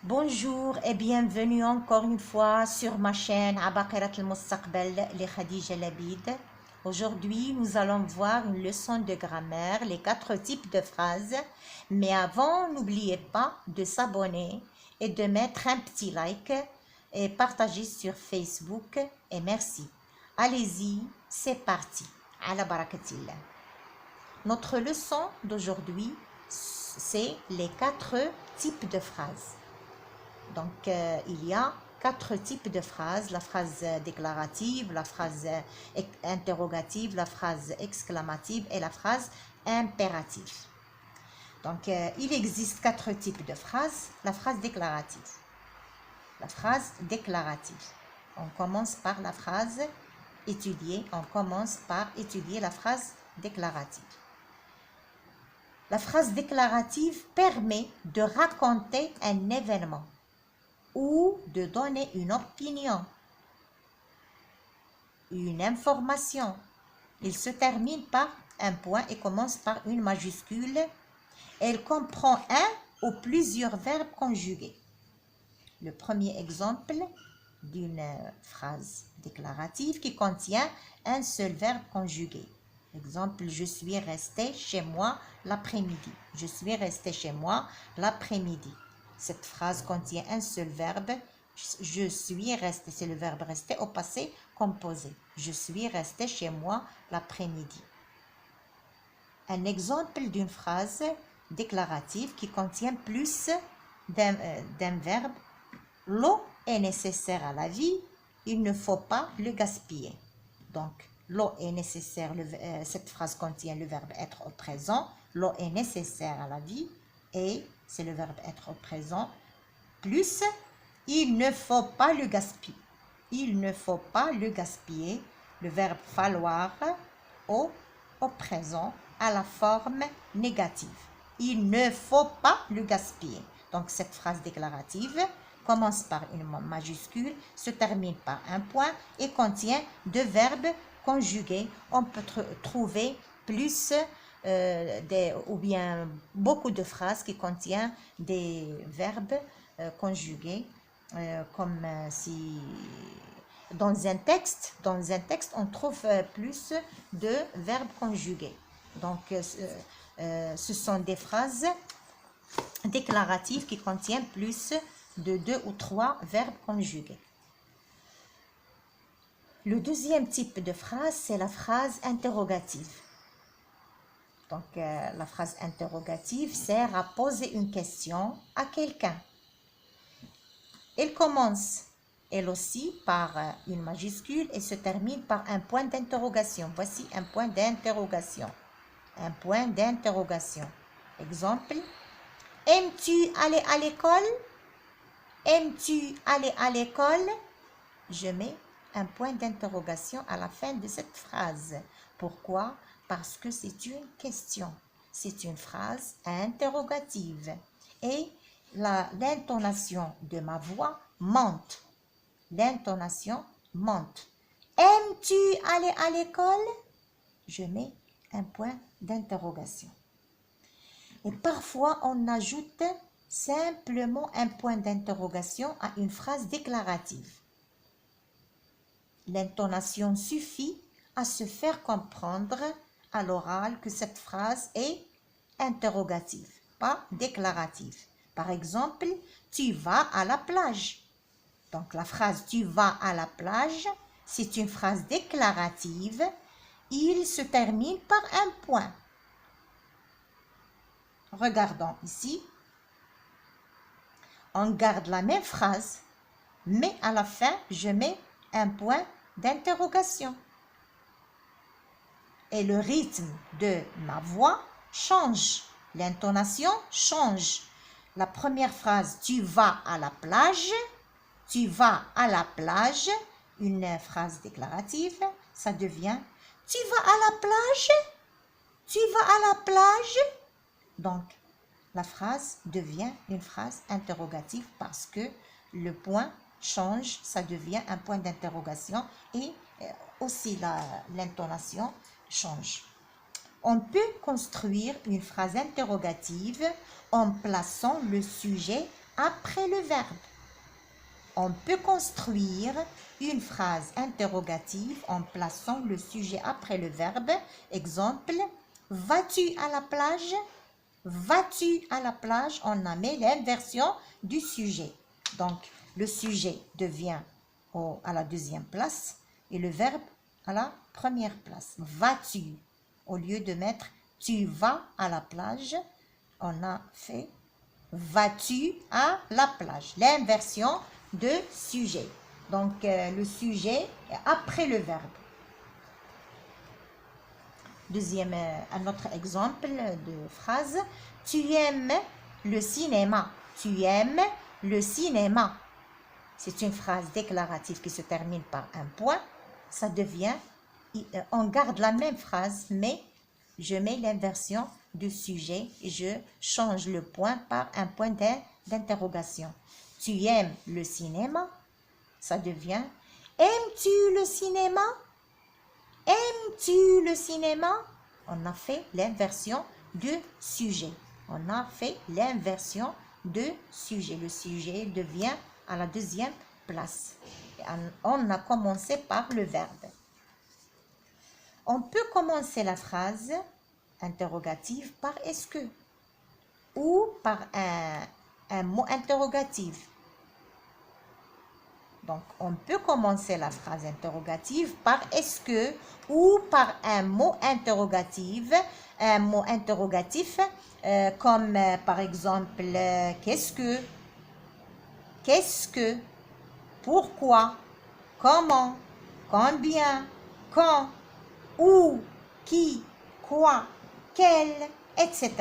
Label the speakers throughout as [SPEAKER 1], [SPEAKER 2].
[SPEAKER 1] Bonjour et bienvenue encore une fois sur ma chaîne Abaqirat al-Mustaqbal les Khadija Labid. Aujourd'hui, nous allons voir une leçon de grammaire, les 4 types de phrases. Mais avant, n'oubliez pas de s'abonner et de mettre un petit like et partager sur Facebook. Et merci. Allez-y, c'est parti. Ala barakatillah. Notre leçon d'aujourd'hui, c'est les 4 types de phrases. Donc, il y a 4 types de phrases, la phrase déclarative, la phrase interrogative, la phrase exclamative et la phrase impérative. Donc, il existe 4 types de phrases. La phrase déclarative. La phrase déclarative. On commence par la phrase étudiée. On commence par étudier la phrase déclarative. La phrase déclarative permet de raconter un événement ou de donner une opinion, une information. Il se termine par un point et commence par une majuscule. Elle comprend un ou plusieurs verbes conjugués. Le premier exemple d'une phrase déclarative qui contient un seul verbe conjugué. Exemple, je suis resté chez moi l'après-midi. Je suis resté chez moi l'après-midi. Cette phrase contient un seul verbe. Je suis resté, c'est le verbe rester au passé composé. Je suis resté chez moi l'après-midi. Un exemple d'une phrase déclarative qui contient plus d'un verbe. L'eau est nécessaire à la vie, il ne faut pas le gaspiller. Donc, l'eau est nécessaire, cette phrase contient le verbe être au présent. L'eau est nécessaire à la vie et c'est le verbe être au présent. Plus, il ne faut pas le gaspiller. Il ne faut pas le gaspiller. Le verbe falloir au présent à la forme négative. Il ne faut pas le gaspiller. Donc, cette phrase déclarative commence par une majuscule, se termine par un point et contient 2 verbes conjugués. On peut trouver plus ou bien beaucoup de phrases qui contiennent des verbes conjugués, comme si dans un texte, on trouve plus de verbes conjugués. Donc, ce sont des phrases déclaratives qui contiennent plus de 2 ou 3 verbes conjugués. Le deuxième type de phrase, c'est la phrase interrogative. Donc, la phrase interrogative sert à poser une question à quelqu'un. Elle commence, elle aussi, par une majuscule et se termine par un point d'interrogation. Voici un point d'interrogation. Un point d'interrogation. Exemple, aimes-tu aller à l'école? Aimes-tu aller à l'école? Je mets un point d'interrogation à la fin de cette phrase. Pourquoi? Parce que c'est une question. C'est une phrase interrogative. Et l'intonation de ma voix monte. L'intonation monte. Aimes-tu aller à l'école? Je mets un point d'interrogation. Et parfois, on ajoute simplement un point d'interrogation à une phrase déclarative. L'intonation suffit à se faire comprendre à l'oral que cette phrase est interrogative, pas déclarative. Par exemple, tu vas à la plage. Donc la phrase tu vas à la plage, c'est une phrase déclarative. Il se termine par un point. Regardons ici. On garde la même phrase, mais à la fin, je mets un point d'interrogation. Et le rythme de ma voix change. L'intonation change. La première phrase, tu vas à la plage. Tu vas à la plage. Une phrase déclarative. Ça devient, tu vas à la plage. Tu vas à la plage. Donc, la phrase devient une phrase interrogative parce que le point change, ça devient un point d'interrogation et aussi l'intonation change. On peut construire une phrase interrogative en plaçant le sujet après le verbe. On peut construire une phrase interrogative en plaçant le sujet après le verbe. Exemple, vas-tu à la plage? Vas-tu à la plage? On a mis l'inversion du sujet. Donc, le sujet devient à la deuxième place et le verbe à la première place. Vas-tu? Au lieu de mettre tu vas à la plage, on a fait vas-tu à la plage. L'inversion de sujet. Donc, le sujet est après le verbe. Deuxième, un autre exemple de phrase. Tu aimes le cinéma. Tu aimes le cinéma. C'est une phrase déclarative qui se termine par un point. Ça devient, on garde la même phrase, mais je mets l'inversion du sujet et je change le point par un point d'interrogation. Tu aimes le cinéma? Ça devient, aimes-tu le cinéma? Aimes-tu le cinéma? On a fait l'inversion du sujet. On a fait l'inversion de sujet. Le sujet devient à la deuxième place. On a commencé par le verbe. On peut commencer la phrase interrogative par est-ce que ou par un mot interrogatif. Donc, on peut commencer la phrase interrogative par est-ce que ou par un mot interrogatif. Un mot interrogatif comme par exemple qu'est-ce que, pourquoi, comment, combien, quand, où, qui, quoi, quel, etc.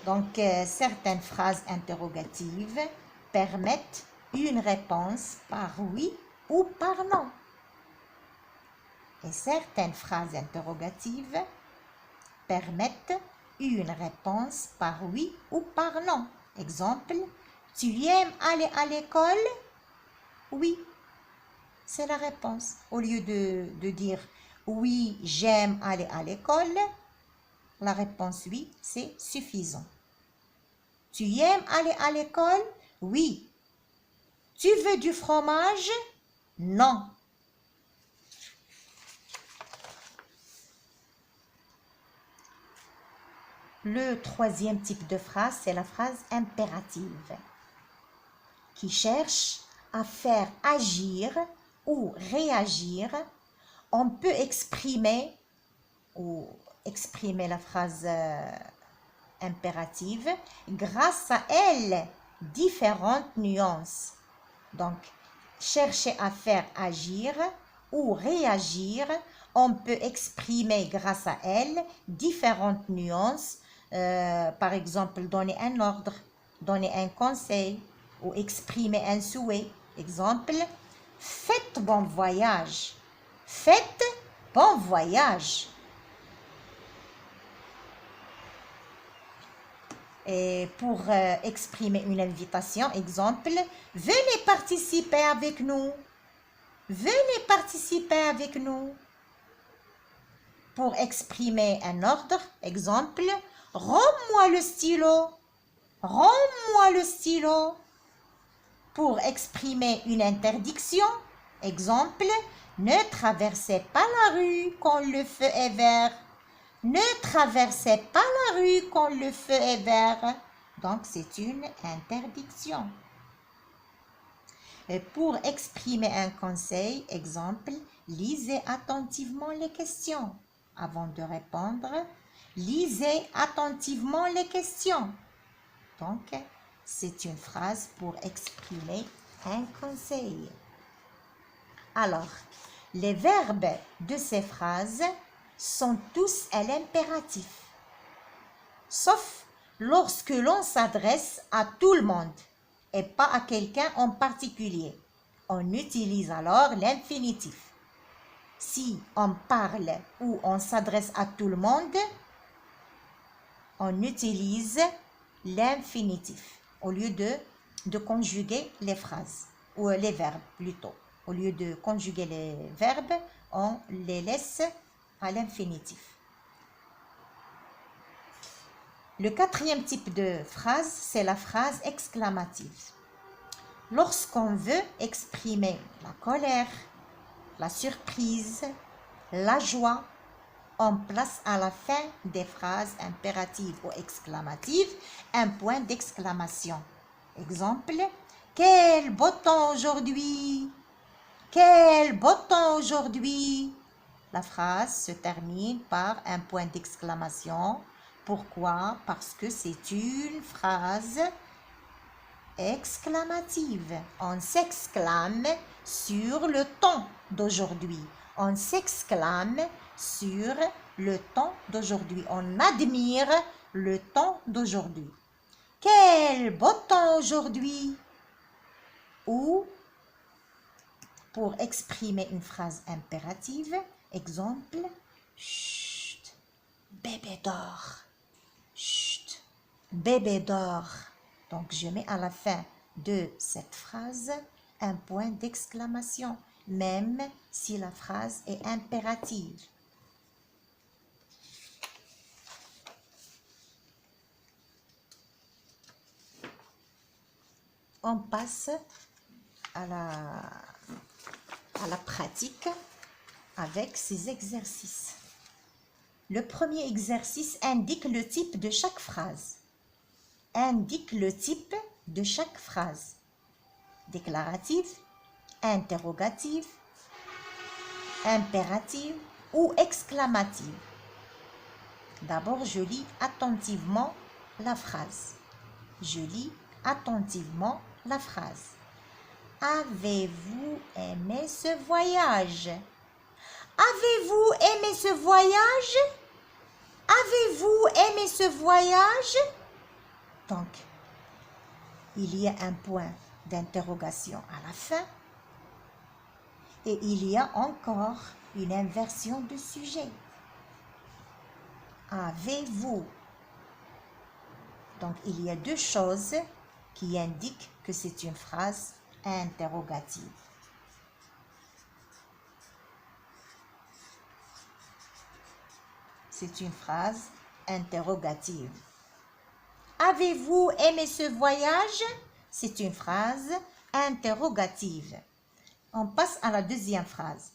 [SPEAKER 1] Donc, certaines phrases interrogatives permettent une réponse par oui ou par non. Et certaines phrases interrogatives permettent une réponse par oui ou par non. Exemple, tu aimes aller à l'école? Oui, c'est la réponse. Au lieu de dire oui, j'aime aller à l'école, la réponse oui, c'est suffisant. Tu aimes aller à l'école? Oui. Tu veux du fromage? Non. Le troisième type de phrase, c'est la phrase impérative, qui cherche à faire agir ou réagir. On peut exprimer la phrase impérative grâce à elle différentes nuances. Donc, chercher à faire agir ou réagir, on peut exprimer grâce à elle différentes nuances. Par exemple, donner un ordre, donner un conseil ou exprimer un souhait. Exemple, faites bon voyage. Faites bon voyage. Et pour exprimer une invitation, exemple, venez participer avec nous. Venez participer avec nous. Pour exprimer un ordre, exemple, rends-moi le stylo. Rends-moi le stylo. Pour exprimer une interdiction, exemple, ne traversez pas la rue quand le feu est vert. Ne traversez pas la rue quand le feu est vert. Donc, c'est une interdiction. Et pour exprimer un conseil, exemple, lisez attentivement les questions. Avant de répondre, lisez attentivement les questions. Donc, c'est une phrase pour exprimer un conseil. Alors, les verbes de ces phrases sont tous à l'impératif, sauf lorsque l'on s'adresse à tout le monde et pas à quelqu'un en particulier. On utilise alors l'infinitif. Si on parle ou on s'adresse à tout le monde, on utilise l'infinitif au lieu de conjuguer les phrases, ou les verbes plutôt. Au lieu de conjuguer les verbes, on les laisse à l'infinitif. Le quatrième type de phrase, c'est la phrase exclamative. Lorsqu'on veut exprimer la colère, la surprise, la joie, on place à la fin des phrases impératives ou exclamatives un point d'exclamation. Exemple, quel beau temps aujourd'hui! Quel beau temps aujourd'hui! La phrase se termine par un point d'exclamation. Pourquoi? Parce que c'est une phrase exclamative. On s'exclame sur le temps d'aujourd'hui. On s'exclame sur le temps d'aujourd'hui. On admire le temps d'aujourd'hui. Quel beau temps aujourd'hui! Ou pour exprimer une phrase impérative, exemple, chut, bébé dort. Chut, bébé dort. Donc, je mets à la fin de cette phrase un point d'exclamation, même si la phrase est impérative. On passe à la pratique avec ces exercices. Le premier exercice indique le type de chaque phrase. Indique le type de chaque phrase. Déclarative, interrogative, impérative ou exclamative. D'abord, je lis attentivement la phrase. Je lis attentivement la phrase. Avez-vous aimé ce voyage? Avez-vous aimé ce voyage? Avez-vous aimé ce voyage? Donc, il y a un point d'interrogation à la fin et il y a encore une inversion de sujet. Avez-vous? Donc, il y a deux choses qui indiquent que c'est une phrase interrogative. C'est une phrase interrogative. Avez-vous aimé ce voyage? C'est une phrase interrogative. On passe à la deuxième phrase.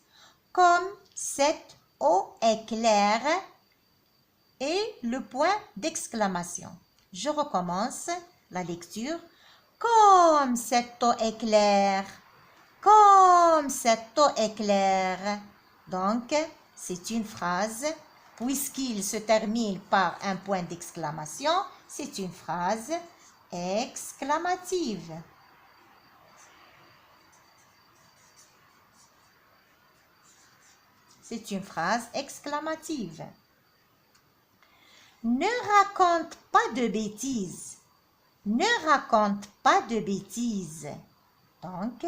[SPEAKER 1] Comme cette eau est claire et le point d'exclamation. Je recommence la lecture. Comme cette eau est claire. Comme cette eau est claire. Donc, c'est une phrase, puisqu'il se termine par un point d'exclamation, c'est une phrase exclamative. C'est une phrase exclamative. Ne raconte pas de bêtises. Ne raconte pas de bêtises. Donc,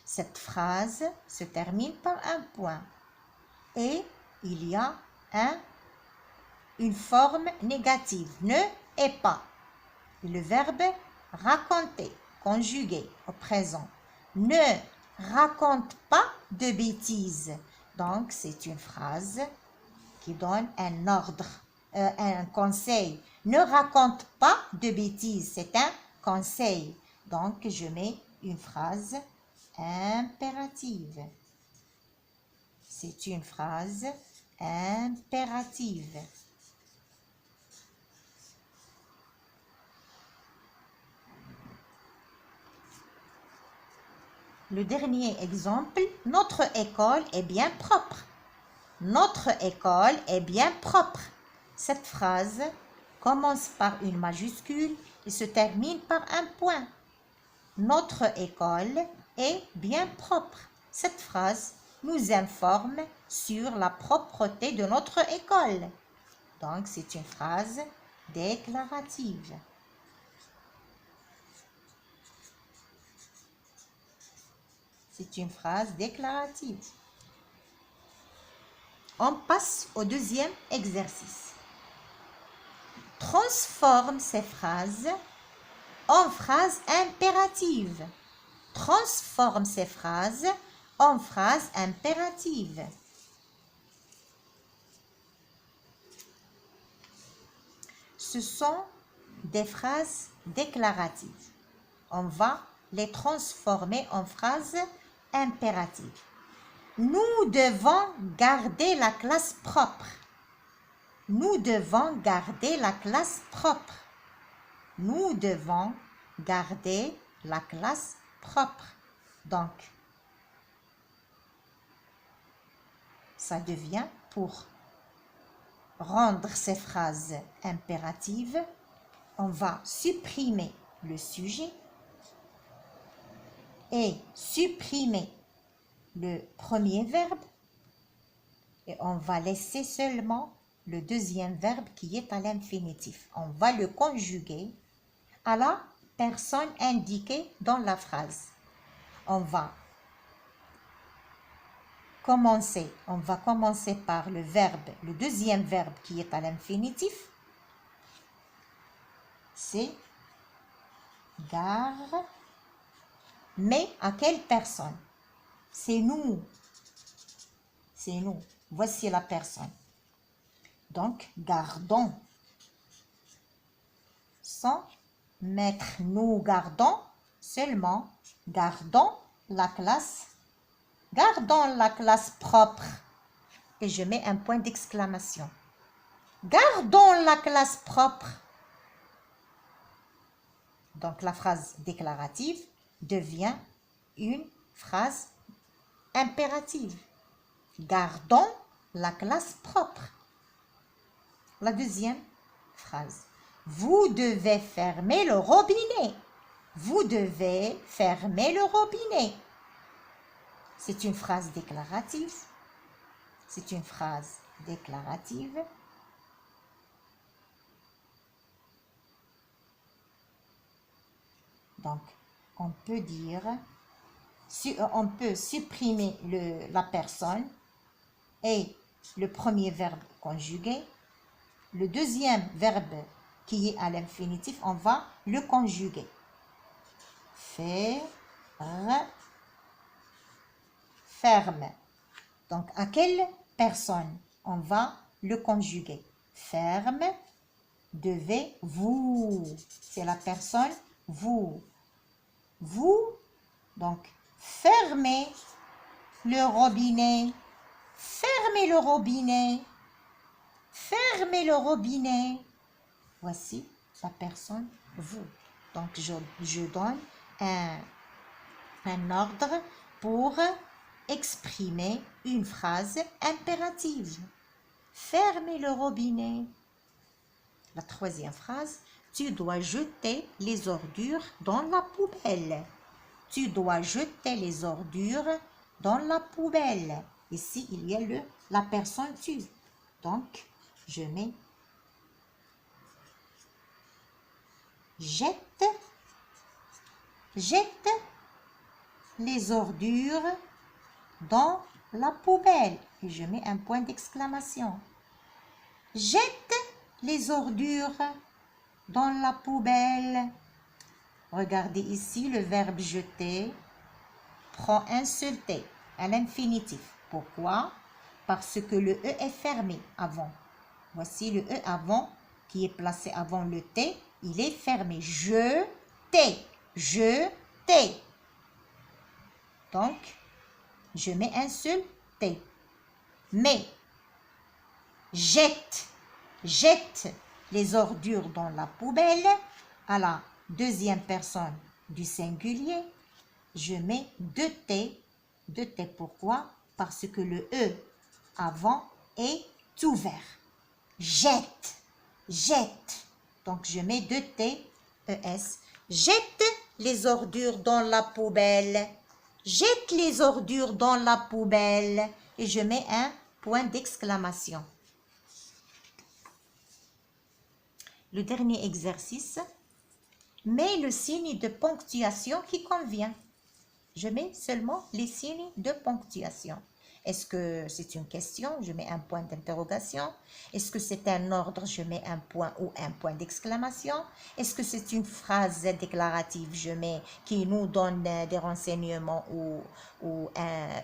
[SPEAKER 1] cette phrase se termine par un point. Et il y a une forme négative. Ne et pas. Le verbe raconter, conjugué au présent. Ne raconte pas de bêtises. Donc, c'est une phrase qui donne un ordre, un conseil. Ne raconte pas de bêtises. C'est un conseil. Donc, je mets une phrase impérative. C'est une phrase impérative. Le dernier exemple, notre école est bien propre. Notre école est bien propre. Cette phrase commence par une majuscule et se termine par un point. Notre école est bien propre. Cette phrase nous informe sur la propreté de notre école. Donc, c'est une phrase déclarative. C'est une phrase déclarative. On passe au deuxième exercice. Transforme ces phrases en phrases impératives. Transforme ces phrases en phrases impératives. ce sont des phrases déclaratives. On va les transformer en phrases impératives. Nous devons garder la classe propre. Nous devons garder la classe propre. Nous devons garder la classe propre. Donc, ça devient, pour rendre ces phrases impératives, on va supprimer le sujet et supprimer le premier verbe et on va laisser seulement le deuxième verbe qui est à l'infinitif. On va le conjuguer à la personne indiquée dans la phrase. On va commencer par le verbe, le deuxième verbe qui est à l'infinitif. C'est gare. Mais à quelle personne? C'est nous. C'est nous. Voici la personne. Donc, gardons. Sans mettre nous gardons, seulement gardons la classe. Gardons la classe propre. Et je mets un point d'exclamation. Gardons la classe propre. Donc, la phrase déclarative devient une phrase impérative. Gardons la classe propre. La deuxième phrase. Vous devez fermer le robinet. Vous devez fermer le robinet. C'est une phrase déclarative. C'est une phrase déclarative. Donc, on peut dire, on peut supprimer la personne et le premier verbe conjugué. Le deuxième verbe qui est à l'infinitif, on va le conjuguer. Ferme. Donc, à quelle personne on va le conjuguer? Ferme, devez, vous. C'est la personne, vous. Vous, donc, fermez le robinet. Fermez le robinet. Fermez le robinet. Voici la personne, vous. Donc, je donne un ordre pour exprimer une phrase impérative. Fermez le robinet. La troisième phrase, tu dois jeter les ordures dans la poubelle. Tu dois jeter les ordures dans la poubelle. Ici, il y a la personne tu. Donc, je mets jette les ordures dans la poubelle. Et je mets un point d'exclamation. Jette les ordures dans la poubelle. Regardez ici, le verbe jeter prend un seul T à l'infinitif. Pourquoi? Parce que le E est fermé avant. Voici le E avant qui est placé avant le T. Il est fermé. Jeter. Jeter. Donc, je mets un seul T. Mais, jette les ordures dans la poubelle à la deuxième personne du singulier. Je mets deux T. Deux T, pourquoi? Parce que le E avant est ouvert. Jette. Donc, je mets deux T, ES. Jette les ordures dans la poubelle. Jette les ordures dans la poubelle. Et je mets un point d'exclamation. Le dernier exercice, mets le signe de ponctuation qui convient. Je mets seulement les signes de ponctuation. Est-ce que c'est une question? Je mets un point d'interrogation. Est-ce que c'est un ordre? Je mets un point ou un point d'exclamation. Est-ce que c'est une phrase déclarative? Je mets qui nous donne des renseignements ou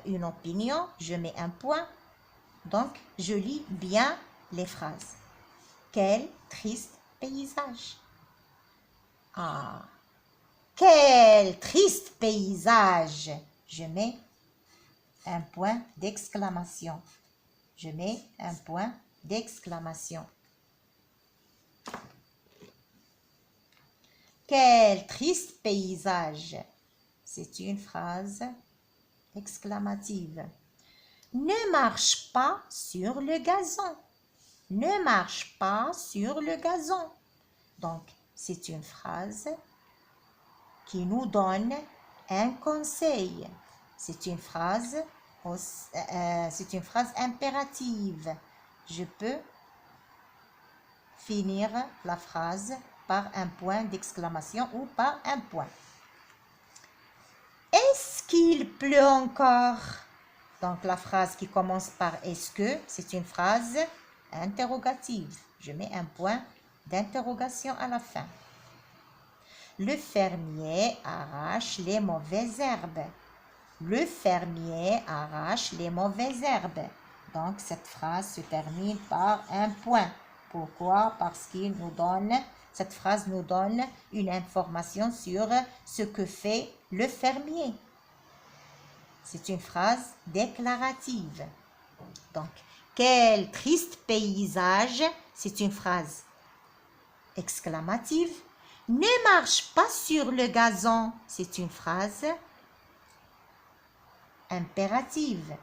[SPEAKER 1] une opinion. Je mets un point. Donc, je lis bien les phrases. Quelle triste paysage. Ah, quel triste paysage! Je mets un point d'exclamation. Je mets un point d'exclamation. Quel triste paysage! C'est une phrase exclamative. Ne marche pas sur le gazon. Ne marche pas sur le gazon. Donc, c'est une phrase qui nous donne un conseil. C'est une phrase impérative. Je peux finir la phrase par un point d'exclamation ou par un point. Est-ce qu'il pleut encore? Donc la phrase qui commence par est-ce que, c'est une phrase interrogative. Je mets un point d'interrogation à la fin. Le fermier arrache les mauvaises herbes. Le fermier arrache les mauvaises herbes. Donc cette phrase se termine par un point. Pourquoi? Parce qu'il nous donne, cette phrase nous donne une information sur ce que fait le fermier. C'est une phrase déclarative. Donc, quel triste paysage, c'est une phrase exclamative. Ne marche pas sur le gazon, c'est une phrase impérative.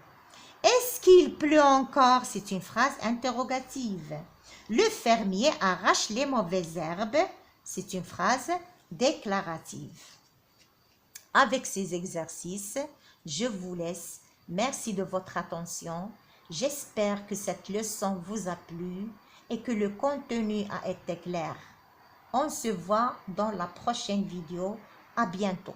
[SPEAKER 1] Est-ce qu'il pleut encore? C'est une phrase interrogative. Le fermier arrache les mauvaises herbes, c'est une phrase déclarative. Avec ces exercices, je vous laisse. Merci de votre attention. J'espère que cette leçon vous a plu et que le contenu a été clair. On se voit dans la prochaine vidéo. À bientôt.